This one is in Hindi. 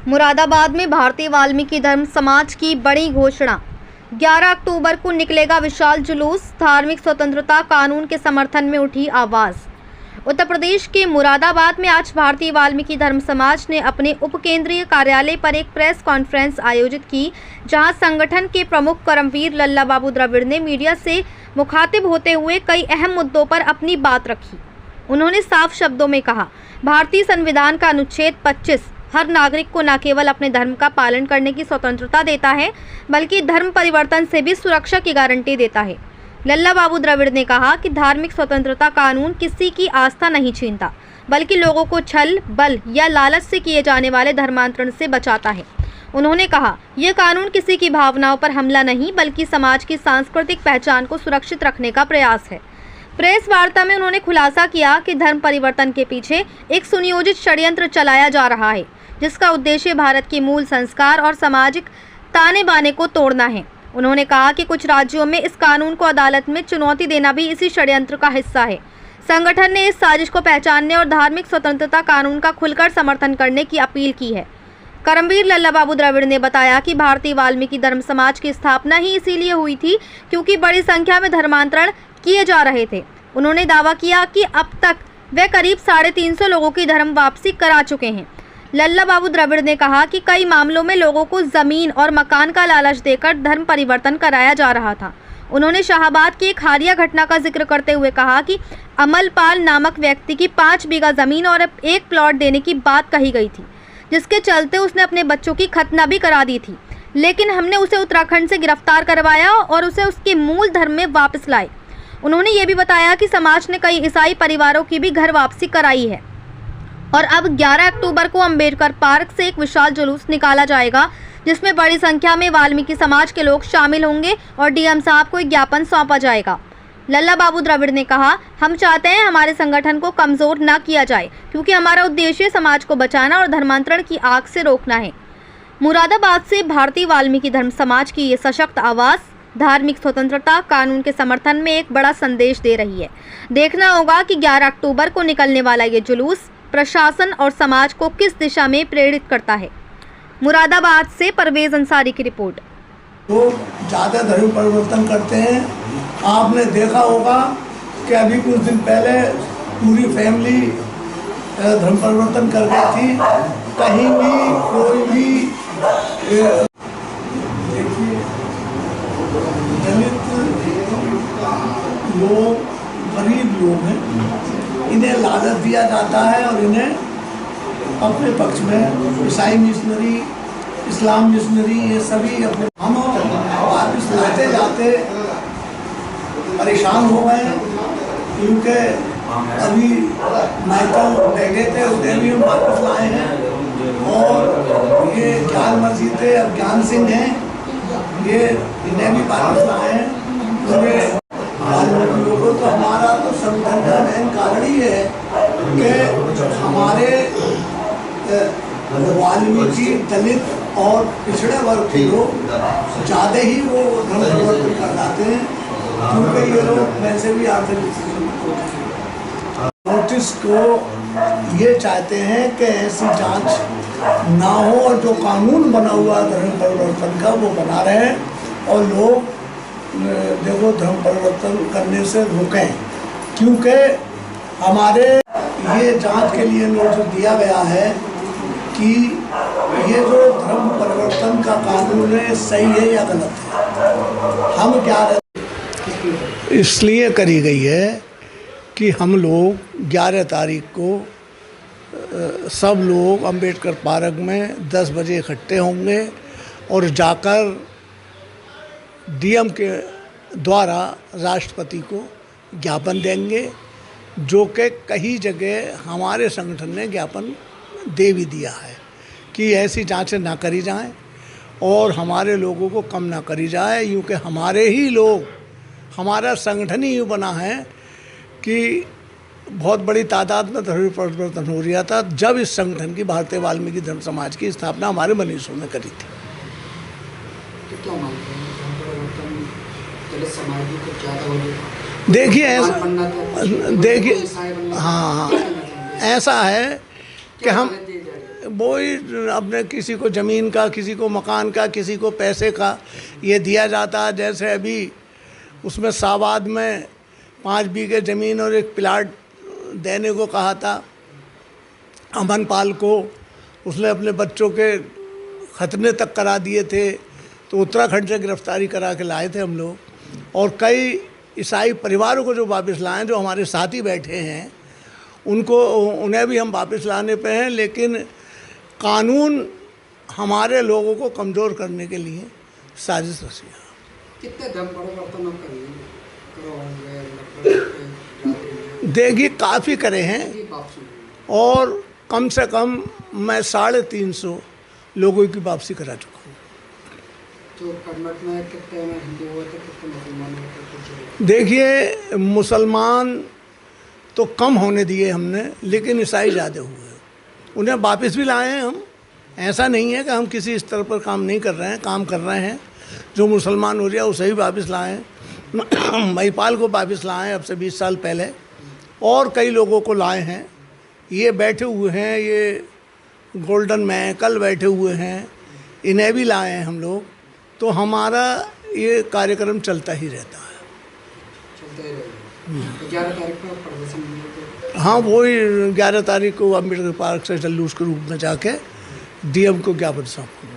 मुरादाबाद में भारतीय वाल्मीकि धर्म समाज की बड़ी घोषणा। 11 अक्टूबर को निकलेगा विशाल जुलूस। धार्मिक स्वतंत्रता कानून के समर्थन में उठी आवाज। उत्तर प्रदेश के मुरादाबाद में आज भारतीय वाल्मीकि धर्म समाज ने अपने उपकेंद्रीय कार्यालय पर एक प्रेस कॉन्फ्रेंस आयोजित की, जहां संगठन के प्रमुख करमवीर लल्ला बाबू द्रविड़ ने मीडिया से मुखातिब होते हुए कई अहम मुद्दों पर अपनी बात रखी। उन्होंने साफ शब्दों में कहा, भारतीय संविधान का अनुच्छेद 25 हर नागरिक को न केवल अपने धर्म का पालन करने की स्वतंत्रता देता है, बल्कि धर्म परिवर्तन से भी सुरक्षा की गारंटी देता है। लल्ला बाबू द्रविड़ ने कहा कि धार्मिक स्वतंत्रता कानून किसी की आस्था नहीं छीनता, बल्कि लोगों को छल, बल या लालच से किए जाने वाले धर्मांतरण से बचाता है। उन्होंने कहा, यह कानून किसी की भावनाओं पर हमला नहीं, बल्कि समाज की सांस्कृतिक पहचान को सुरक्षित रखने का प्रयास है। प्रेस वार्ता में उन्होंने खुलासा किया कि धर्म परिवर्तन के पीछे एक सुनियोजित षड्यंत्र चलाया जा रहा है, जिसका उद्देश्य भारत के मूल संस्कार और सामाजिक ताने बाने को तोड़ना है। उन्होंने कहा कि कुछ राज्यों में इस कानून को अदालत में चुनौती देना भी इसी षड्यंत्र का हिस्सा है। संगठन ने इस साजिश को पहचानने और धार्मिक स्वतंत्रता कानून का खुलकर समर्थन करने की अपील की है। करमवीर लल्ला बाबू द्रविड़ ने बताया कि भारतीय वाल्मीकि धर्म समाज की स्थापना ही इसीलिए हुई थी क्योंकि बड़ी संख्या में धर्मांतरण किए जा रहे थे। उन्होंने दावा किया कि अब तक वे करीब 350 लोगों की धर्म वापसी करा चुके हैं। लल्ला बाबू द्रविड़ ने कहा कि कई मामलों में लोगों को जमीन और मकान का लालच देकर धर्म परिवर्तन कराया जा रहा था। उन्होंने शाहबाद की एक हालिया घटना का जिक्र करते हुए कहा कि अमलपाल नामक व्यक्ति की 5 बीघा जमीन और एक प्लॉट देने की बात कही गई थी, जिसके चलते उसने अपने बच्चों की खतना भी करा दी थी, लेकिन हमने उसे उत्तराखंड से गिरफ्तार करवाया और उसे उसके मूल धर्म में वापस लाए। उन्होंने ये भी बताया कि समाज ने कई ईसाई परिवारों की भी घर वापसी कराई है और अब 11 अक्टूबर को अंबेडकर पार्क से एक विशाल जुलूस निकाला जाएगा, जिसमें बड़ी संख्या में वाल्मीकि समाज के लोग शामिल होंगे और डीएम साहब को एक ज्ञापन सौंपा जाएगा। लल्ला बाबू द्रविड़ ने कहा, हम चाहते हैं हमारे संगठन को कमज़ोर न किया जाए, क्योंकि हमारा उद्देश्य समाज को बचाना और धर्मांतरण की आग से रोकना है। मुरादाबाद से भारतीय वाल्मीकि धर्म समाज की ये सशक्त आवाज़ धार्मिक स्वतंत्रता कानून के समर्थन में एक बड़ा संदेश दे रही है। देखना होगा कि 11 अक्टूबर को निकलने वाला ये जुलूस प्रशासन और समाज को किस दिशा में प्रेरित करता है। मुरादाबाद से परवेज अंसारी की रिपोर्ट। तो ज़्यादा धर्म परिवर्तन करते हैं। आपने देखा होगा कि अभी कुछ दिन पहले पूरी फैमिली धर्म परिवर्तन कर गई थी। कहीं भी कोई भी देखिए, दलित लोग, गरीब लोग हैं, इन्हें लालच दिया जाता है और इन्हें अपने पक्ष में ईसाई मिशनरी, इस्लाम मिशनरी, ये सभी अपने हम वापस लाते जाते परेशान हो गए, क्योंकि अभी माइकल बैठे थे, उन्हें भी हम वापस लाए हैं। और ये ज्ञान मस्जिद थे, अब ज्ञान सिंह हैं, ये इन्हें भी वापस लाए हैं। लोगों तो हमारा तो संगठन का मेन कारण ही है कि हमारे वाल्मीकि दलित और पिछड़े वर्ग के लोग ज़्यादा ही वो धर्म परिवर्तन कर जाते हैं, क्योंकि ये लोग वैसे भी आर्थिक नोटिस को ये चाहते हैं कि ऐसी जांच ना हो और जो कानून बना हुआ धर्म परिवर्तन का वो बना रहे और लोग देखो धर्म परिवर्तन करने से रोकें, क्योंकि हमारे ये जांच के लिए नोटिस दिया गया है कि ये जो धर्म परिवर्तन का कानून है सही है या गलत है। हम क्या इसलिए करी गई है कि हम लोग 11 तारीख को सब लोग अंबेडकर पार्क में 10 बजे इकट्ठे होंगे और जाकर डीएम के द्वारा राष्ट्रपति को ज्ञापन देंगे, जो कि कई जगह हमारे संगठन ने ज्ञापन दे भी दिया है कि ऐसी जांचें ना करी जाएं और हमारे लोगों को कम ना करी जाए, क्योंकि हमारे ही लोग, हमारा संगठन ही यूँ बना है कि बहुत बड़ी तादाद में धर्म परिवर्तन हो रहा था जब इस संगठन की भारतीय वाल्मीकि धर्म समाज की स्थापना हमारे मनीषों ने करी थी। तो क्या मानते हैं दलित समाज में कुछ ज़्यादा हो गया? देखिए हाँ, ऐसा है कि वो ही अपने किसी को ज़मीन का, किसी को मकान का, किसी को पैसे का ये दिया जाता है। जैसे अभी उसमें साबाद में 5 बीघे ज़मीन और एक प्लाट देने को कहा था अमन पाल को। उसने अपने बच्चों के खतने तक करा दिए थे, तो उत्तराखंड से गिरफ्तारी करा के लाए थे हम लोग। और कई ईसाई परिवारों को जो वापस लाएं, जो हमारे साथी बैठे हैं उन्हें भी हम वापस लाने पे हैं। लेकिन कानून हमारे लोगों को कमज़ोर करने के लिए साजिश रची है। कितने धर्म परिवर्तन करिए? देखिए काफ़ी करे हैं, और कम से कम मैं 350 लोगों की वापसी करा चुका हूँ। तो कर्नाटक में कितने हिंदू हुए थे, कितने मुसलमान हुए थे? देखिए मुसलमान तो कम होने दिए हमने, लेकिन ईसाई ज़्यादा हुए। उन्हें वापस भी लाए हैं हम। ऐसा नहीं है कि हम किसी स्तर पर काम नहीं कर रहे हैं, काम कर रहे हैं। जो मुसलमान हो गया उसे ही वापस लाए हैं। महिपाल को वापस लाए हैं अब से 20 साल पहले, और कई लोगों को लाए हैं। ये बैठे हुए हैं, ये गोल्डन में कल बैठे हुए हैं, इन्हें भी लाए हैं हम लोग। तो हमारा ये कार्यक्रम चलता ही रहता है। 11 तारीख को प्रदर्शन? हाँ, वही 11 तारीख को अम्बेडकर पार्क से जुलूस के रूप में जाके डीएम को ज्ञापन सौंपूंगा।